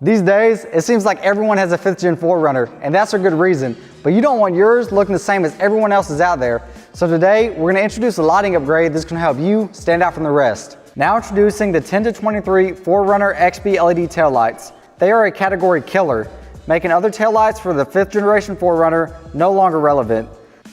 These days, it seems like everyone has a 5th gen 4Runner, and that's for good reason, but you don't want yours looking the same as everyone else's out there. So today, we're gonna introduce a lighting upgrade that's gonna help you stand out from the rest. Now introducing the 10 to 23 4Runner XB LED taillights. They are a category killer, making other taillights for the 5th generation 4Runner no longer relevant.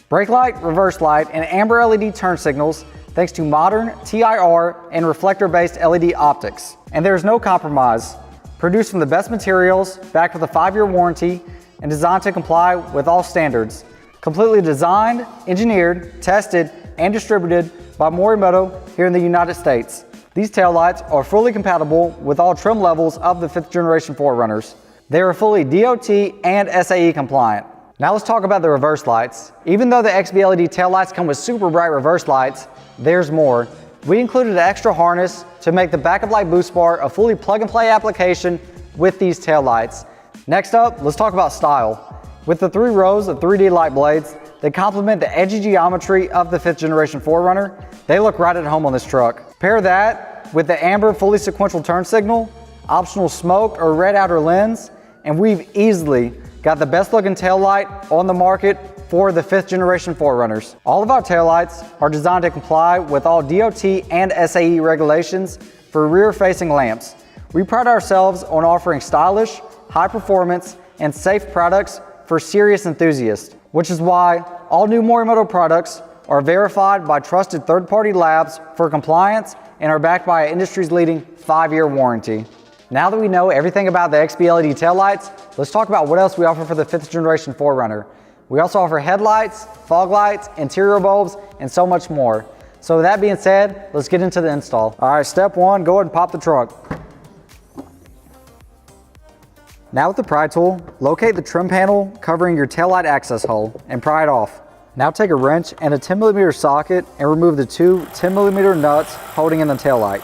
Brake light, reverse light, and amber LED turn signals thanks to modern TIR and reflector-based LED optics. And there's no compromise. Produced from the best materials, backed with a 5-year warranty, and designed to comply with all standards. Completely designed, engineered, tested, and distributed by Morimoto here in the United States. These taillights are fully compatible with all trim levels of the 5th generation 4Runners. They are fully DOT and SAE compliant. Now let's talk about the reverse lights. Even though the XB LED taillights come with super bright reverse lights, there's more. We included an extra harness to make the backup light boost bar a fully plug-and-play application with these taillights. Next up, let's talk about style. With the 3 rows of 3D light blades that complement the edgy geometry of the 5th generation 4Runner, they look right at home on this truck. Pair that with the amber fully sequential turn signal, optional smoked or red outer lens, and we've easily got the best looking taillight on the market for the 5th generation 4Runners. All of our taillights are designed to comply with all DOT and SAE regulations for rear-facing lamps. We pride ourselves on offering stylish, high performance, and safe products for serious enthusiasts, which is why all new Morimoto products are verified by trusted third-party labs for compliance and are backed by an industry's leading 5-year warranty. Now that we know everything about the XB LED taillights, let's talk about what else we offer for the 5th generation 4Runner. We also offer headlights, fog lights, interior bulbs, and so much more. So with that being said, let's get into the install. All right, step 1, go ahead and pop the trunk. Now with the pry tool, locate the trim panel covering your taillight access hole and pry it off. Now take a wrench and a 10mm socket and remove the 2 10mm nuts holding in the taillight.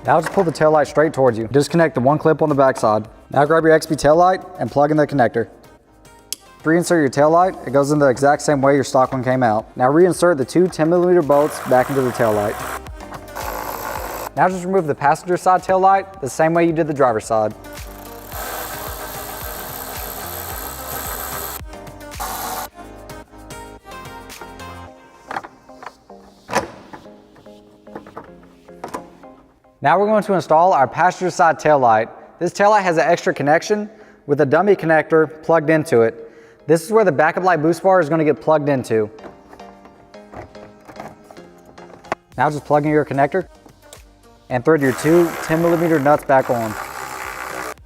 Now just pull the taillight straight towards you. Disconnect the 1 clip on the back side. Now grab your XB taillight and plug in the connector. Reinsert your taillight. It goes in the exact same way your stock one came out. Now reinsert the 2 10mm bolts back into the taillight. Now just remove the passenger side taillight the same way you did the driver's side. Now we're going to install our passenger side taillight. This taillight has an extra connection with a dummy connector plugged into it. This is where the backup light boost bar is going to get plugged into. Now just plug in your connector and thread your 2 10mm nuts back on.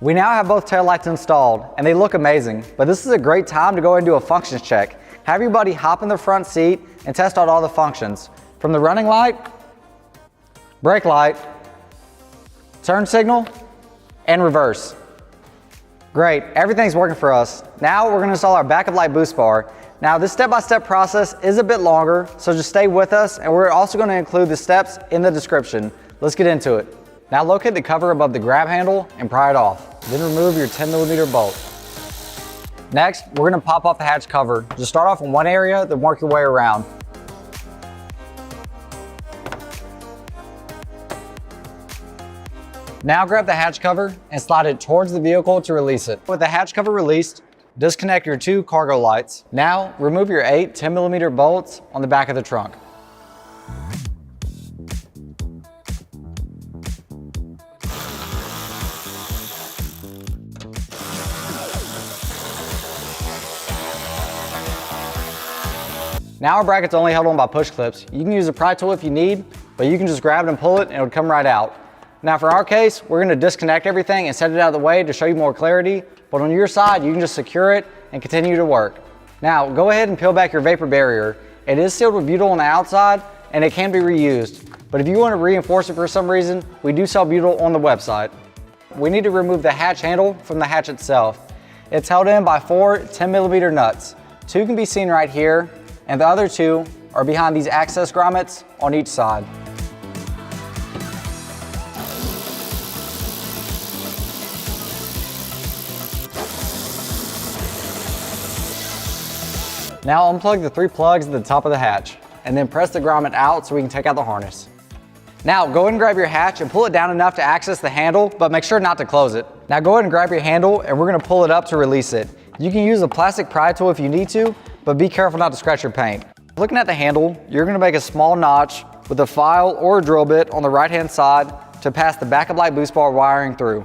We now have both taillights installed and they look amazing, but this is a great time to go and do a functions check. Have your buddy hop in the front seat and test out all the functions. From the running light, brake light, turn signal, and reverse. Great, everything's working for us. Now we're gonna install our backup light boost bar. Now this step-by-step process is a bit longer, so just stay with us, and we're also gonna include the steps in the description. Let's get into it. Now locate the cover above the grab handle and pry it off. Then remove your 10mm bolt. Next, we're gonna pop off the hatch cover. Just start off in one area, then work your way around. Now grab the hatch cover and slide it towards the vehicle to release it. With the hatch cover released, disconnect your 2 cargo lights. Now remove your 8 10mm bolts on the back of the trunk. Now our bracket's only held on by push clips. You can use a pry tool if you need, but you can just grab it and pull it and it would come right out. Now for our case, we're gonna disconnect everything and set it out of the way to show you more clarity, but on your side, you can just secure it and continue to work. Now, go ahead and peel back your vapor barrier. It is sealed with butyl on the outside and it can be reused, but if you wanna reinforce it for some reason, we do sell butyl on the website. We need to remove the hatch handle from the hatch itself. It's held in by 4 10mm nuts. 2 can be seen right here, and the other 2 are behind these access grommets on each side. Now unplug the 3 plugs at the top of the hatch. and then press the grommet out so we can take out the harness. Now go ahead and grab your hatch and pull it down enough to access the handle, but make sure not to close it. Now go ahead and grab your handle and we're gonna pull it up to release it. You can use a plastic pry tool if you need to, but be careful not to scratch your paint. Looking at the handle, you're gonna make a small notch with a file or a drill bit on the right-hand side to pass the backup light boost bar wiring through.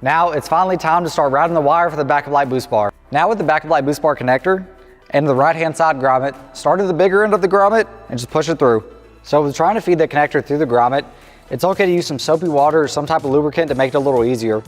Now it's finally time to start routing the wire for the backup light boost bar. Now with the backup light boost bar connector and the right-hand side grommet, start at the bigger end of the grommet and just push it through. So with trying to feed the connector through the grommet, it's okay to use some soapy water or some type of lubricant to make it a little easier.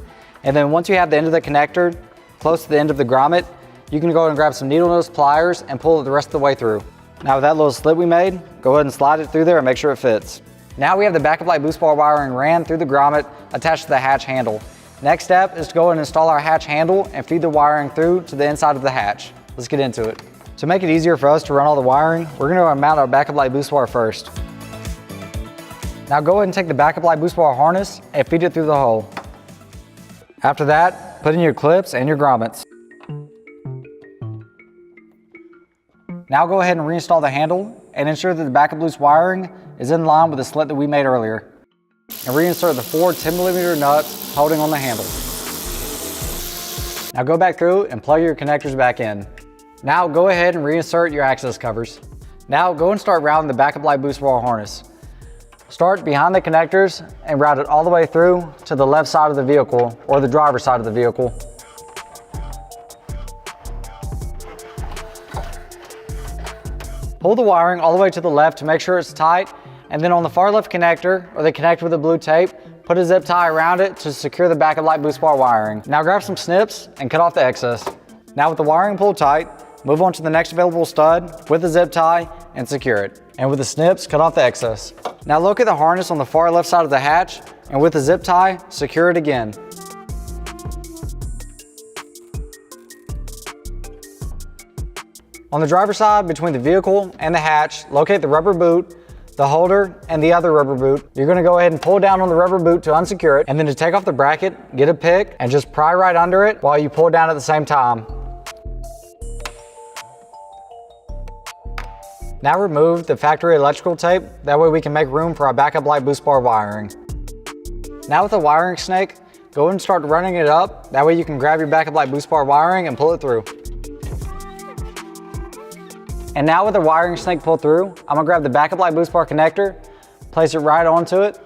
And then once you have the end of the connector close to the end of the grommet, you can go ahead and grab some needle nose pliers and pull it the rest of the way through. Now with that little slit we made, go ahead and slide it through there and make sure it fits. Now we have the backup light boost bar wiring ran through the grommet attached to the hatch handle. Next step is to go ahead and install our hatch handle and feed the wiring through to the inside of the hatch. Let's get into it. To make it easier for us to run all the wiring, we're going to mount our backup light boost bar first. Now go ahead and take the backup light boost bar harness and feed it through the hole. After that, put in your clips and your grommets. Now go ahead and reinstall the handle and ensure that the backup loose wiring is in line with the slit that we made earlier. And reinsert the 4 10mm nuts holding on the handle. Now go back through and plug your connectors back in. Now go ahead and reinsert your access covers. Now go and start routing the backup light boost bar harness. Start behind the connectors and route it all the way through to the left side of the vehicle or the driver's side of the vehicle. Pull the wiring all the way to the left to make sure it's tight, and then on the far left connector or the connector with the blue tape, put a zip tie around it to secure the backup light boost bar wiring. Now grab some snips and cut off the excess. Now with the wiring pulled tight, move on to the next available stud with the zip tie and secure it. And with the snips, cut off the excess. Now look at the harness on the far left side of the hatch, and with the zip tie, secure it again. On the driver's side, between the vehicle and the hatch, locate the rubber boot, the holder, and the other rubber boot. You're gonna go ahead and pull down on the rubber boot to unsecure it, and then to take off the bracket, get a pick, and just pry right under it while you pull down at the same time. Now remove the factory electrical tape, that way we can make room for our backup light boost bar wiring. Now with the wiring snake, go ahead and start running it up, that way you can grab your backup light boost bar wiring and pull it through. And now with the wiring snake pulled through, I'm gonna grab the backup light boost bar connector, place it right onto it,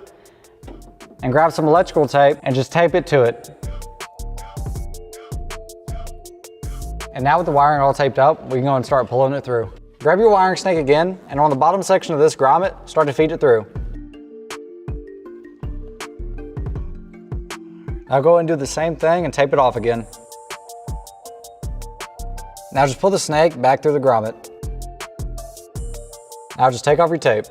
and grab some electrical tape and just tape it to it. And now with the wiring all taped up, we can go and start pulling it through. Grab your wiring snake again, and on the bottom section of this grommet, start to feed it through. Now go ahead and do the same thing and tape it off again. Now just pull the snake back through the grommet. Now just take off your tape.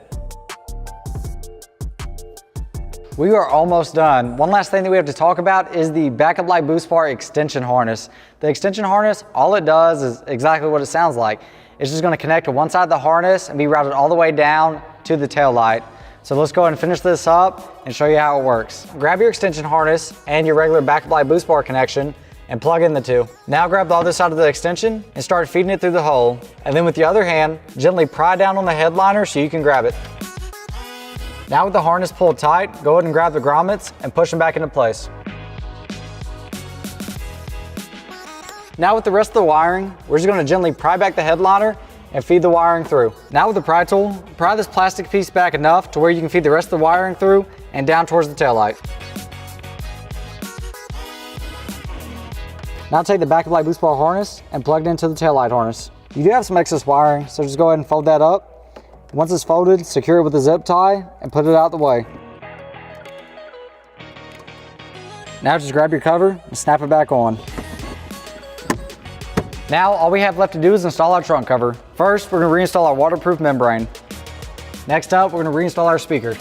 We are almost done. One last thing that we have to talk about is the backup light boost bar extension harness. The extension harness, all it does is exactly what it sounds like. It's just gonna connect to one side of the harness and be routed all the way down to the tail light. So let's go ahead and finish this up and show you how it works. Grab your extension harness and your regular backup light boost bar connection and plug in the two. Now grab the other side of the extension and start feeding it through the hole. And then with the other hand, gently pry down on the headliner so you can grab it. Now with the harness pulled tight, go ahead and grab the grommets and push them back into place. Now with the rest of the wiring, we're just gonna gently pry back the headliner and feed the wiring through. Now with the pry tool, pry this plastic piece back enough to where you can feed the rest of the wiring through and down towards the taillight. Now take the backup light boost bar harness and plug it into the taillight harness. You do have some excess wiring, so just go ahead and fold that up. Once it's folded, secure it with a zip tie and put it out the way. Now just grab your cover and snap it back on. Now all we have left to do is install our trunk cover. First, we're going to reinstall our waterproof membrane. Next up, we're going to reinstall our speaker.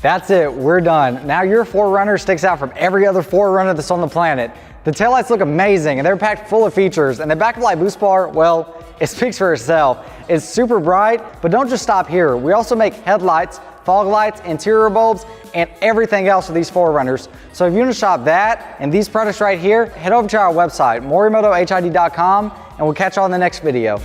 That's it, we're done. Now your 4Runner sticks out from every other 4Runner that's on the planet. The taillights look amazing and they're packed full of features, and the backup light boost bar, well, it speaks for itself. It's super bright, but don't just stop here. We also make headlights, fog lights, interior bulbs, and everything else for these 4Runners. So if you want to shop that and these products right here, head over to our website, morimotohid.com, and we'll catch you on the next video.